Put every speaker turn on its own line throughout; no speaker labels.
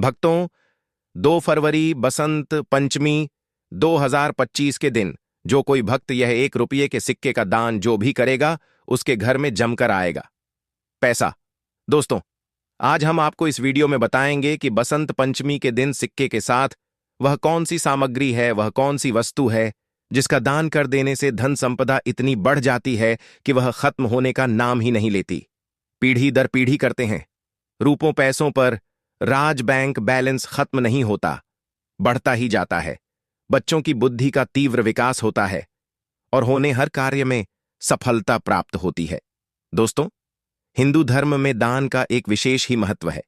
भक्तों, 2 फरवरी बसंत पंचमी 2025 के दिन जो कोई भक्त यह 1 रुपये के सिक्के का दान जो भी करेगा उसके घर में जमकर आएगा पैसा। दोस्तों, आज हम आपको इस वीडियो में बताएंगे कि बसंत पंचमी के दिन सिक्के के साथ वह कौन सी सामग्री है, वह कौन सी वस्तु है जिसका दान कर देने से धन संपदा इतनी बढ़ जाती है कि वह खत्म होने का नाम ही नहीं लेती। पीढ़ी दर पीढ़ी करते हैं, रूपों पैसों पर राज बैंक बैलेंस खत्म नहीं होता, बढ़ता ही जाता है। बच्चों की बुद्धि का तीव्र विकास होता है और होने हर कार्य में सफलता प्राप्त होती है। दोस्तों, हिंदू धर्म में दान का एक विशेष ही महत्व है।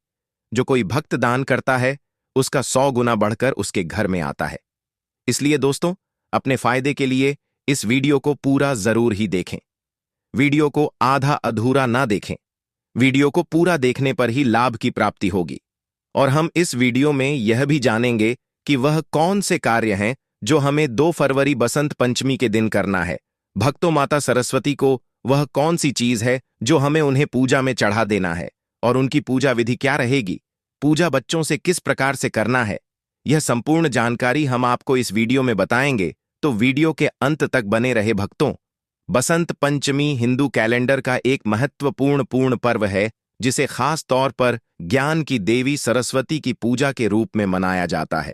जो कोई भक्त दान करता है उसका 100 गुना बढ़कर उसके घर में आता है। इसलिए दोस्तों, अपने फायदे के लिए इस वीडियो को पूरा जरूर ही देखें। वीडियो को आधा अधूरा ना देखें। वीडियो को पूरा देखने पर ही लाभ की प्राप्ति होगी। और हम इस वीडियो में यह भी जानेंगे कि वह कौन से कार्य हैं जो हमें 2 फरवरी बसंत पंचमी के दिन करना है। भक्तों, माता सरस्वती को वह कौन सी चीज है जो हमें उन्हें पूजा में चढ़ा देना है और उनकी पूजा विधि क्या रहेगी, पूजा बच्चों से किस प्रकार से करना है, यह संपूर्ण जानकारी हम आपको इस वीडियो में बताएंगे। तो वीडियो के अंत तक बने रहे भक्तों। बसंत पंचमी हिंदू कैलेंडर का एक महत्वपूर्ण पर्व है जिसे खास तौर पर ज्ञान की देवी सरस्वती की पूजा के रूप में मनाया जाता है।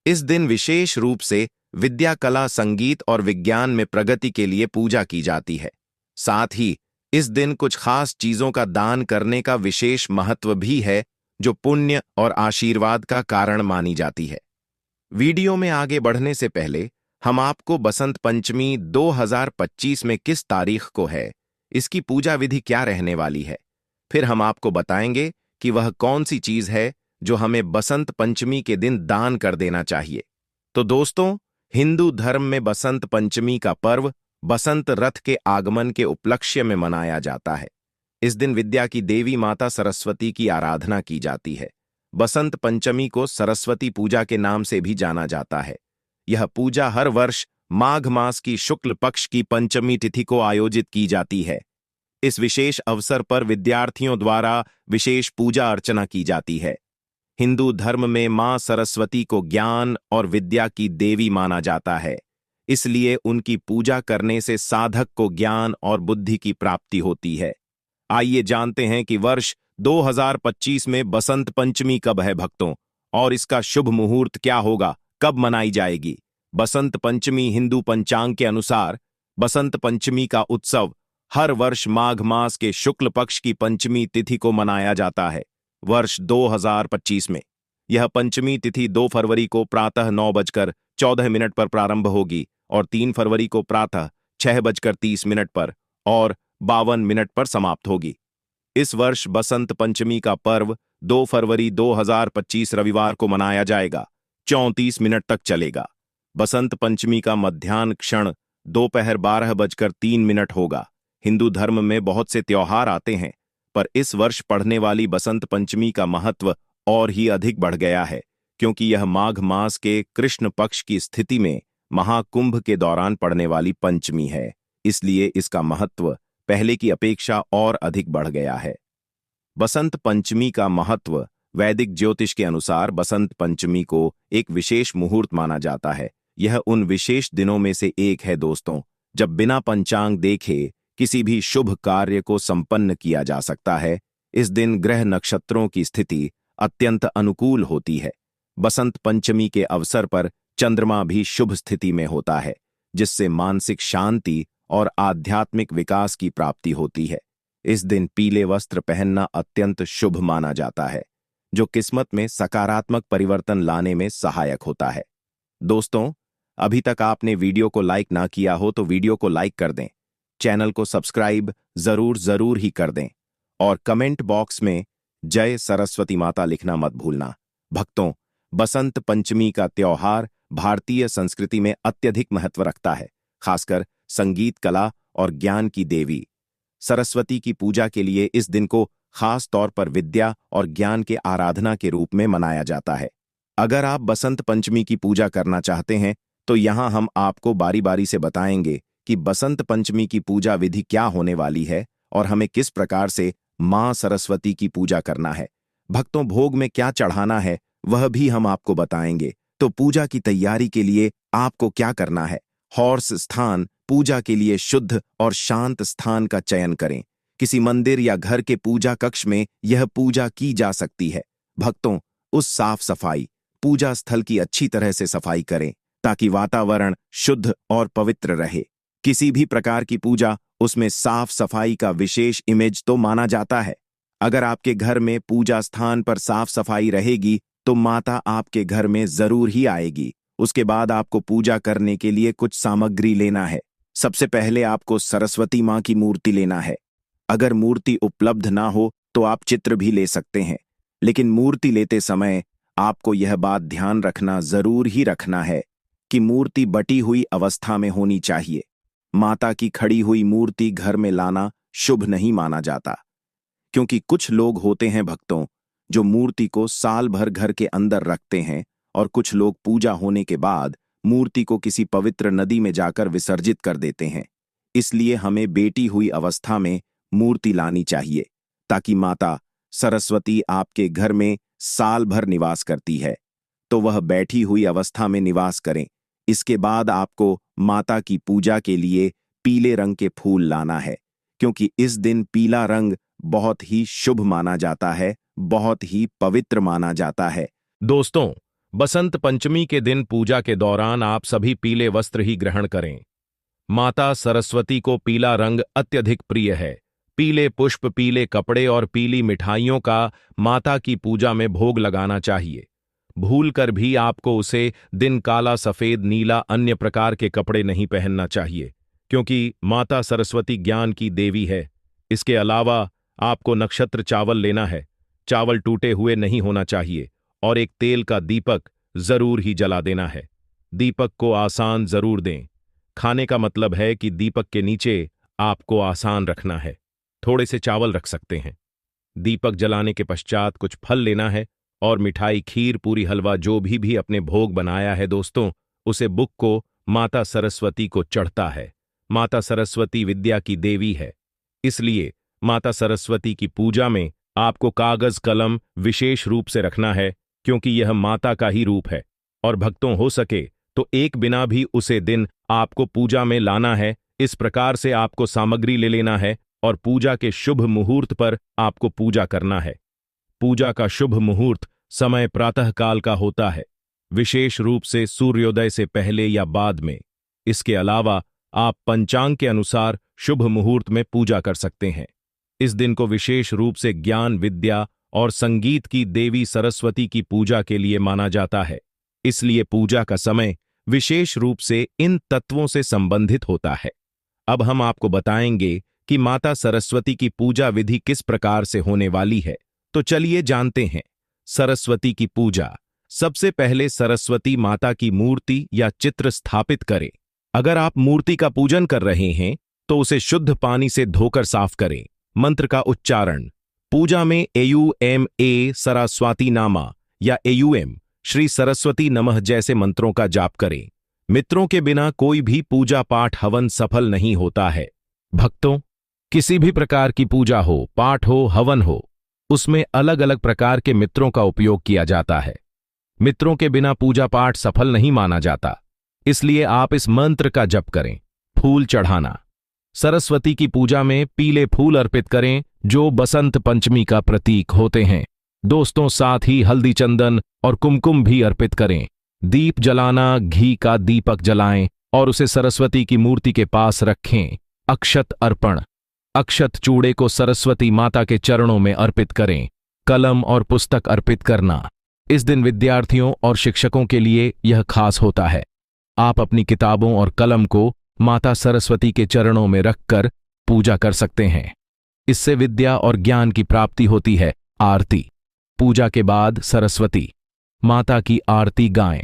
इस दिन विशेष रूप से विद्या, कला, संगीत और विज्ञान में प्रगति के लिए पूजा की जाती है। साथ ही इस दिन कुछ खास चीजों का दान करने का विशेष महत्व भी है जो पुण्य और आशीर्वाद का कारण मानी जाती है। वीडियो में आगे बढ़ने से पहले हम आपको बसंत पंचमी 2025 में किस तारीख को है, इसकी पूजा विधि क्या रहने वाली है, फिर हम आपको बताएंगे कि वह कौन सी चीज है जो हमें बसंत पंचमी के दिन दान कर देना चाहिए। तो दोस्तों, हिंदू धर्म में बसंत पंचमी का पर्व बसंत रथ के आगमन के उपलक्ष्य में मनाया जाता है। इस दिन विद्या की देवी माता सरस्वती की आराधना की जाती है। बसंत पंचमी को सरस्वती पूजा के नाम से भी जाना जाता है। यह पूजा हर वर्ष माघ मास की शुक्ल पक्ष की पंचमी तिथि को आयोजित की जाती है। इस विशेष अवसर पर विद्यार्थियों द्वारा विशेष पूजा अर्चना की जाती है। हिंदू धर्म में मां सरस्वती को ज्ञान और विद्या की देवी माना जाता है, इसलिए उनकी पूजा करने से साधक को ज्ञान और बुद्धि की प्राप्ति होती है। आइए जानते हैं कि वर्ष 2025 में बसंत पंचमी कब है भक्तों, और इसका शुभ मुहूर्त क्या होगा, कब मनाई जाएगी। बसंत पंचमी हिंदू पंचांग के अनुसार बसंत पंचमी का उत्सव हर वर्ष माघ मास के शुक्ल पक्ष की पंचमी तिथि को मनाया जाता है। वर्ष 2025 में यह पंचमी तिथि 2 फरवरी को प्रातः 9:14 पर प्रारंभ होगी और 3 फरवरी को प्रातः 6:30 पर और 52 पर समाप्त होगी। इस वर्ष बसंत पंचमी का पर्व 2 फरवरी 2025 रविवार को मनाया जाएगा। 34 मिनट तक चलेगा। बसंत पंचमी का मध्याह्न क्षण दोपहर 12:03 होगा। हिंदू धर्म में बहुत से त्योहार आते हैं, पर इस वर्ष पड़ने वाली बसंत पंचमी का महत्व और ही अधिक बढ़ गया है, क्योंकि यह माघ मास के कृष्ण पक्ष की स्थिति में महाकुंभ के दौरान पड़ने वाली पंचमी है। इसलिए इसका महत्व पहले की अपेक्षा और अधिक बढ़ गया है। बसंत पंचमी का महत्व वैदिक ज्योतिष के अनुसार बसंत पंचमी को एक विशेष मुहूर्त माना जाता है। यह उन विशेष दिनों में से एक है दोस्तों, जब बिना पंचांग देखे किसी भी शुभ कार्य को संपन्न किया जा सकता है। इस दिन ग्रह नक्षत्रों की स्थिति अत्यंत अनुकूल होती है। बसंत पंचमी के अवसर पर चंद्रमा भी शुभ स्थिति में होता है, जिससे मानसिक शांति और आध्यात्मिक विकास की प्राप्ति होती है। इस दिन पीले वस्त्र पहनना अत्यंत शुभ माना जाता है, जो किस्मत में सकारात्मक परिवर्तन लाने में सहायक होता है। दोस्तों, अभी तक आपने वीडियो को लाइक ना किया हो तो वीडियो को लाइक कर दें, चैनल को सब्सक्राइब जरूर ही कर दें और कमेंट बॉक्स में जय सरस्वती माता लिखना मत भूलना। भक्तों, बसंत पंचमी का त्योहार भारतीय संस्कृति में अत्यधिक महत्व रखता है, खासकर संगीत, कला और ज्ञान की देवी सरस्वती की पूजा के लिए इस दिन को खास तौर पर विद्या और ज्ञान के आराधना के रूप में मनाया जाता है। अगर आप बसंत पंचमी की पूजा करना चाहते हैं तो यहाँ हम आपको बारी बारी से बताएंगे कि बसंत पंचमी की पूजा विधि क्या होने वाली है और हमें किस प्रकार से मां सरस्वती की पूजा करना है। भक्तों, भोग में क्या चढ़ाना है वह भी हम आपको बताएंगे। तो पूजा की तैयारी के लिए आपको क्या करना है? हॉर्स स्थान पूजा के लिए शुद्ध और शांत स्थान का चयन करें। किसी मंदिर या घर के पूजा कक्ष में यह पूजा की जा सकती है। भक्तों, उस साफ सफाई पूजा स्थल की अच्छी तरह से सफाई करें ताकि वातावरण शुद्ध और पवित्र रहे। किसी भी प्रकार की पूजा, उसमें साफ सफाई का विशेष इमेज तो माना जाता है। अगर आपके घर में पूजा स्थान पर साफ सफाई रहेगी तो माता आपके घर में जरूर ही आएगी। उसके बाद आपको पूजा करने के लिए कुछ सामग्री लेना है। सबसे पहले आपको सरस्वती माँ की मूर्ति लेना है। अगर मूर्ति उपलब्ध ना हो तो आप चित्र भी ले सकते हैं, लेकिन मूर्ति लेते समय आपको यह बात ध्यान रखना जरूर ही रखना है कि मूर्ति बटी हुई अवस्था में होनी चाहिए। माता की खड़ी हुई मूर्ति घर में लाना शुभ नहीं माना जाता, क्योंकि कुछ लोग होते हैं भक्तों जो मूर्ति को साल भर घर के अंदर रखते हैं और कुछ लोग पूजा होने के बाद मूर्ति को किसी पवित्र नदी में जाकर विसर्जित कर देते हैं। इसलिए हमें बेटी हुई अवस्था में मूर्ति लानी चाहिए ताकि माता सरस्वती आपके घर में साल भर निवास करती है, तो वह बैठी हुई अवस्था में निवास करें। इसके बाद आपको माता की पूजा के लिए पीले रंग के फूल लाना है, क्योंकि इस दिन पीला रंग बहुत ही शुभ माना जाता है, बहुत ही पवित्र माना जाता है।
दोस्तों, बसंत पंचमी के दिन पूजा के दौरान आप सभी पीले वस्त्र ही ग्रहण करें। माता सरस्वती को पीला रंग अत्यधिक प्रिय है। पीले पुष्प, पीले कपड़े और पीली मिठाइयों का माता की पूजा में भोग लगाना चाहिए। भूलकर भी आपको उसे दिन काला, सफेद, नीला, अन्य प्रकार के कपड़े नहीं पहनना चाहिए, क्योंकि माता सरस्वती ज्ञान की देवी है। इसके अलावा आपको नक्षत्र चावल लेना है। चावल टूटे हुए नहीं होना चाहिए और एक तेल का दीपक जरूर ही जला देना है। दीपक को आसान जरूर दें। खाने का मतलब है कि दीपक के नीचे आपको आसान रखना है। थोड़े से चावल रख सकते हैं। दीपक जलाने के पश्चात कुछ फल लेना है और मिठाई, खीर, पूरी, हलवा जो भी अपने भोग बनाया है दोस्तों, उसे बुक को माता सरस्वती को चढ़ता है। माता सरस्वती विद्या की देवी है, इसलिए माता सरस्वती की पूजा में आपको कागज कलम विशेष रूप से रखना है, क्योंकि यह माता का ही रूप है। और भक्तों, हो सके तो एक बिना भी उसे दिन आपको पूजा में लाना है। इस प्रकार से आपको सामग्री ले लेना है और पूजा के शुभ मुहूर्त पर आपको पूजा करना है। पूजा का शुभ मुहूर्त समय प्रातःकाल का होता है, विशेष रूप से सूर्योदय से पहले या बाद में। इसके अलावा आप पंचांग के अनुसार शुभ मुहूर्त में पूजा कर सकते हैं। इस दिन को विशेष रूप से ज्ञान, विद्या और संगीत की देवी सरस्वती की पूजा के लिए माना जाता है। इसलिए पूजा का समय विशेष रूप से इन तत्वों से संबंधित होता है। अब हम आपको बताएंगे कि माता सरस्वती की पूजा विधि किस प्रकार से होने वाली है। तो चलिए जानते हैं। सरस्वती की पूजा। सबसे पहले सरस्वती माता की मूर्ति या चित्र स्थापित करें। अगर आप मूर्ति का पूजन कर रहे हैं तो उसे शुद्ध पानी से धोकर साफ करें। मंत्र का उच्चारण। पूजा में AUMA सरस्वती नामा या AUM श्री सरस्वती नमः जैसे मंत्रों का जाप करें। मित्रों के बिना कोई भी पूजा पाठ हवन सफल नहीं होता है। भक्तों, किसी भी प्रकार की पूजा हो, पाठ हो, हवन हो, उसमें अलग अलग प्रकार के मित्रों का उपयोग किया जाता है। मित्रों के बिना पूजा पाठ सफल नहीं माना जाता, इसलिए आप इस मंत्र का जप करें। फूल चढ़ाना। सरस्वती की पूजा में पीले फूल अर्पित करें, जो बसंत पंचमी का प्रतीक होते हैं। दोस्तों, साथ ही हल्दी, चंदन और कुमकुम भी अर्पित करें। दीप जलाना। घी का दीपक जलाएं और उसे सरस्वती की मूर्ति के पास रखें। अक्षत अर्पण। अक्षत चूड़े को सरस्वती माता के चरणों में अर्पित करें। कलम और पुस्तक अर्पित करना। इस दिन विद्यार्थियों और शिक्षकों के लिए यह खास होता है। आप अपनी किताबों और कलम को माता सरस्वती के चरणों में रखकर पूजा कर सकते हैं। इससे विद्या और ज्ञान की प्राप्ति होती है। आरती। पूजा के बाद सरस्वती माता की आरती गाएं।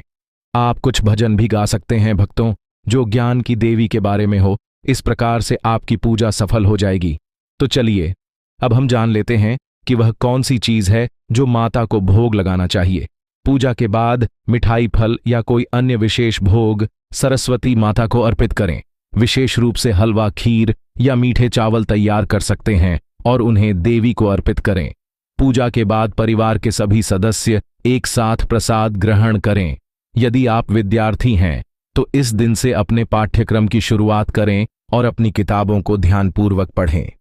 आप कुछ भजन भी गा सकते हैं भक्तों, जो ज्ञान की देवी के बारे में हो। इस प्रकार से आपकी पूजा सफल हो जाएगी। तो चलिए अब हम जान लेते हैं कि वह कौन सी चीज है जो माता को भोग लगाना चाहिए। पूजा के बाद मिठाई, फल या कोई अन्य विशेष भोग सरस्वती माता को अर्पित करें। विशेष रूप से हलवा, खीर या मीठे चावल तैयार कर सकते हैं और उन्हें देवी को अर्पित करें। पूजा के बाद परिवार के सभी सदस्य एक साथ प्रसाद ग्रहण करें। यदि आप विद्यार्थी हैं तो इस दिन से अपने पाठ्यक्रम की शुरुआत करें और अपनी किताबों को ध्यानपूर्वक पढ़ें।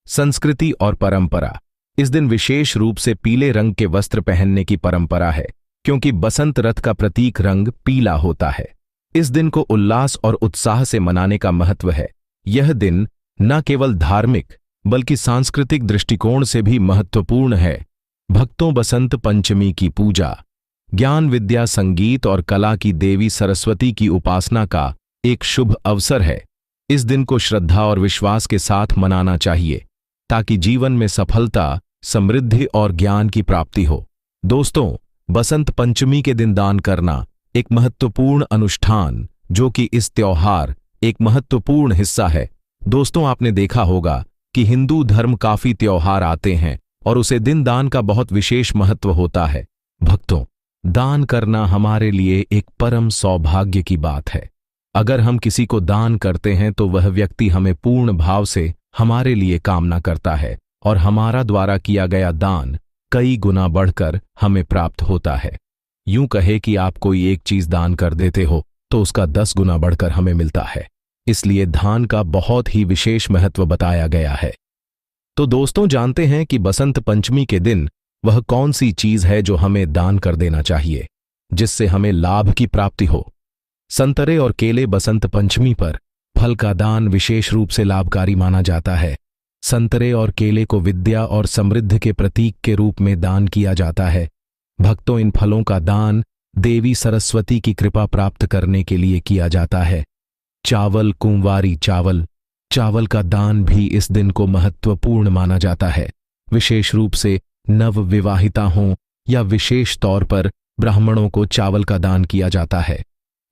संस्कृति और परंपरा। इस दिन विशेष रूप से पीले रंग के वस्त्र पहनने की परंपरा है, क्योंकि बसंत रथ का प्रतीक रंग पीला होता है। इस दिन को उल्लास और उत्साह से मनाने का महत्व है। यह दिन न केवल धार्मिक बल्कि सांस्कृतिक दृष्टिकोण से भी महत्वपूर्ण है। भक्तों, बसंत पंचमी की पूजा ज्ञान, विद्या, संगीत और कला की देवी सरस्वती की उपासना का एक शुभ अवसर है। इस दिन को श्रद्धा और विश्वास के साथ मनाना चाहिए ताकि जीवन में सफलता, समृद्धि और ज्ञान की प्राप्ति हो। दोस्तों, बसंत पंचमी के दिन दान करना एक महत्वपूर्ण अनुष्ठान जो कि इस त्योहार एक महत्वपूर्ण हिस्सा है। दोस्तों, आपने देखा होगा कि हिंदू धर्म काफी त्योहार आते हैं और उसे दिन दान का बहुत विशेष महत्व होता है। भक्तों, दान करना हमारे लिए एक परम सौभाग्य की बात है। अगर हम किसी को दान करते हैं तो वह व्यक्ति हमें पूर्ण भाव से हमारे लिए कामना करता है और हमारा द्वारा किया गया दान कई गुना बढ़कर हमें प्राप्त होता है। यूं कहे कि आप कोई एक चीज दान कर देते हो तो उसका 10 गुना बढ़कर हमें मिलता है। इसलिए दान का बहुत ही विशेष महत्व बताया गया है। तो दोस्तों, जानते हैं कि बसंत पंचमी के दिन वह कौन सी चीज है जो हमें दान कर देना चाहिए जिससे हमें लाभ की प्राप्ति हो। संतरे और केले बसंत पंचमी पर फल का दान विशेष रूप से लाभकारी माना जाता है। संतरे और केले को विद्या और समृद्धि के प्रतीक के रूप में दान किया जाता है। भक्तों, इन फलों का दान देवी सरस्वती की कृपा प्राप्त करने के लिए किया जाता है। चावल, कुंवारी चावल का दान भी इस दिन को महत्वपूर्ण माना जाता है। विशेष रूप से नव विवाहिता हों या विशेष तौर पर ब्राह्मणों को चावल का दान किया जाता है।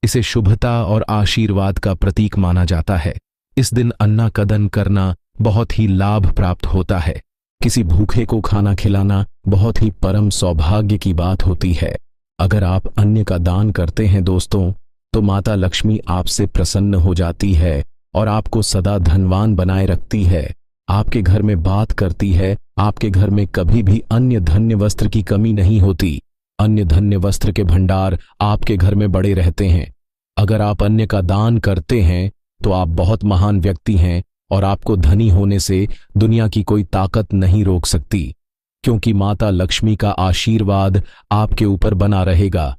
इसे शुभता और आशीर्वाद का प्रतीक माना जाता है। इस दिन अन्नकदन करना बहुत ही लाभ प्राप्त होता है। किसी भूखे को खाना खिलाना बहुत ही परम सौभाग्य की बात होती है। अगर आप अन्न का दान करते हैं दोस्तों, तो माता लक्ष्मी आपसे प्रसन्न हो जाती है और आपको सदा धनवान बनाए रखती है। आपके घर में बात करती है। आपके घर में कभी भी अन्य धन्य वस्त्र की कमी नहीं होती। अन्य धन्य वस्त्र के भंडार आपके घर में बड़े रहते हैं। अगर आप अन्न का दान करते हैं तो आप बहुत महान व्यक्ति हैं और आपको धनी होने से दुनिया की कोई ताकत नहीं रोक सकती, क्योंकि माता लक्ष्मी का आशीर्वाद आपके ऊपर बना रहेगा।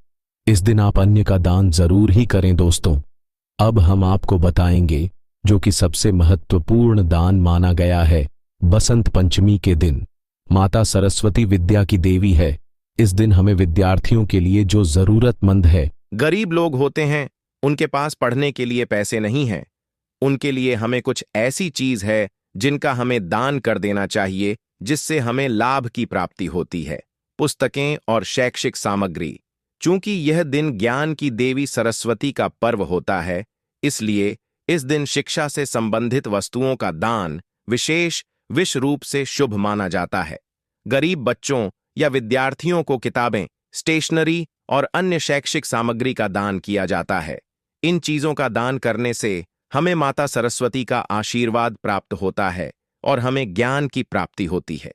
इस दिन आप अन्न का दान जरूर ही करें दोस्तों। अब हम आपको बताएंगे जो कि सबसे महत्वपूर्ण दान माना गया है। बसंत पंचमी के दिन माता सरस्वती विद्या की देवी है। इस दिन हमें विद्यार्थियों के लिए जो जरूरतमंद है,
गरीब लोग होते हैं, उनके पास पढ़ने के लिए पैसे नहीं हैं, उनके लिए हमें कुछ ऐसी चीज है जिनका हमें दान कर देना चाहिए जिससे हमें लाभ की प्राप्ति होती है। पुस्तकें और शैक्षिक सामग्री। चूंकि यह दिन ज्ञान की देवी सरस्वती का पर्व होता है, इसलिए इस दिन शिक्षा से संबंधित वस्तुओं का दान विशेष रूप से शुभ माना जाता है। गरीब बच्चों या विद्यार्थियों को किताबें, स्टेशनरी और अन्य शैक्षिक सामग्री का दान किया जाता है। इन चीजों का दान करने से हमें माता सरस्वती का आशीर्वाद प्राप्त होता है और हमें ज्ञान की प्राप्ति होती है।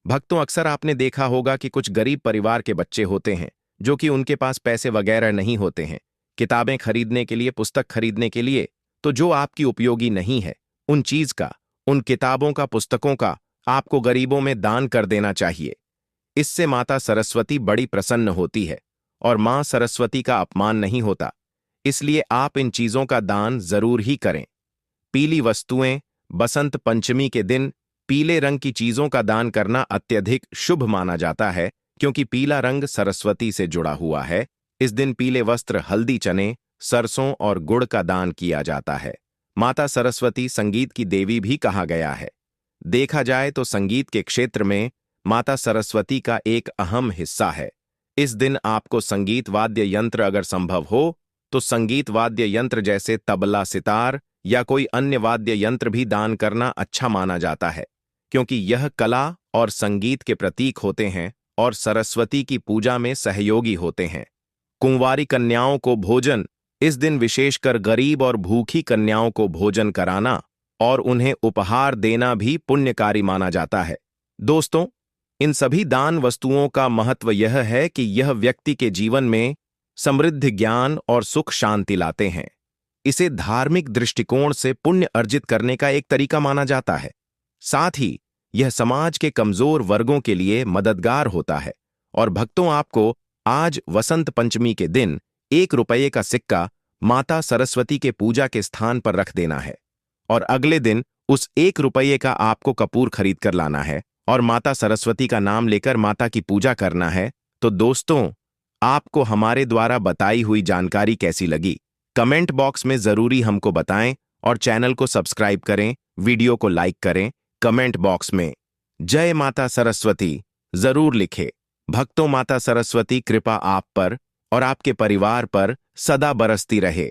भक्तों, अक्सर आपने देखा होगा कि कुछ गरीब परिवार के बच्चे होते हैं जो कि उनके पास पैसे वगैरह नहीं होते हैं किताबें खरीदने के लिए, पुस्तक खरीदने के लिए। तो जो आपकी उपयोगी नहीं है, उन चीज का, उन किताबों का, पुस्तकों का आपको गरीबों में दान कर देना चाहिए। इससे माता सरस्वती बड़ी प्रसन्न होती है और मां सरस्वती का अपमान नहीं होता। इसलिए आप इन चीजों का दान जरूर ही करें। पीली वस्तुएं। बसंत पंचमी के दिन पीले रंग की चीजों का दान करना अत्यधिक शुभ माना जाता है, क्योंकि पीला रंग सरस्वती से जुड़ा हुआ है। इस दिन पीले वस्त्र, हल्दी, चने, सरसों और गुड़ का दान किया जाता है। माता सरस्वती संगीत की देवी भी कहा गया है। देखा जाए तो संगीत के क्षेत्र में माता सरस्वती का एक अहम हिस्सा है। इस दिन आपको संगीत वाद्य यंत्र, अगर संभव हो तो संगीत वाद्य यंत्र जैसे तबला, सितार या कोई अन्य वाद्य यंत्र भी दान करना अच्छा माना जाता है, क्योंकि यह कला और संगीत के प्रतीक होते हैं और सरस्वती की पूजा में सहयोगी होते हैं। कुंवारी कन्याओं को भोजन। इस दिन विशेषकर गरीब और भूखी कन्याओं को भोजन कराना और उन्हें उपहार देना भी पुण्यकारी माना जाता है। दोस्तों, इन सभी दान वस्तुओं का महत्व यह है कि यह व्यक्ति के जीवन में समृद्धि, ज्ञान और सुख शांति लाते हैं। इसे धार्मिक दृष्टिकोण से पुण्य अर्जित करने का एक तरीका माना जाता है। साथ ही यह समाज के कमजोर वर्गों के लिए मददगार होता है। और भक्तों, आपको आज वसंत पंचमी के दिन 1 रुपये का सिक्का माता सरस्वती के पूजा के स्थान पर रख देना है और अगले दिन उस 1 रुपये का आपको कपूर खरीद कर लाना है और माता सरस्वती का नाम लेकर माता की पूजा करना है। तो दोस्तों, आपको हमारे द्वारा बताई हुई जानकारी कैसी लगी? कमेंट बॉक्स में जरूरी हमको बताएं और चैनल को सब्सक्राइब करें, वीडियो को लाइक करें। कमेंट बॉक्स में जय माता सरस्वती जरूर लिखें। भक्तों, माता सरस्वती कृपा आप पर और आपके परिवार पर सदा बरसती रहे।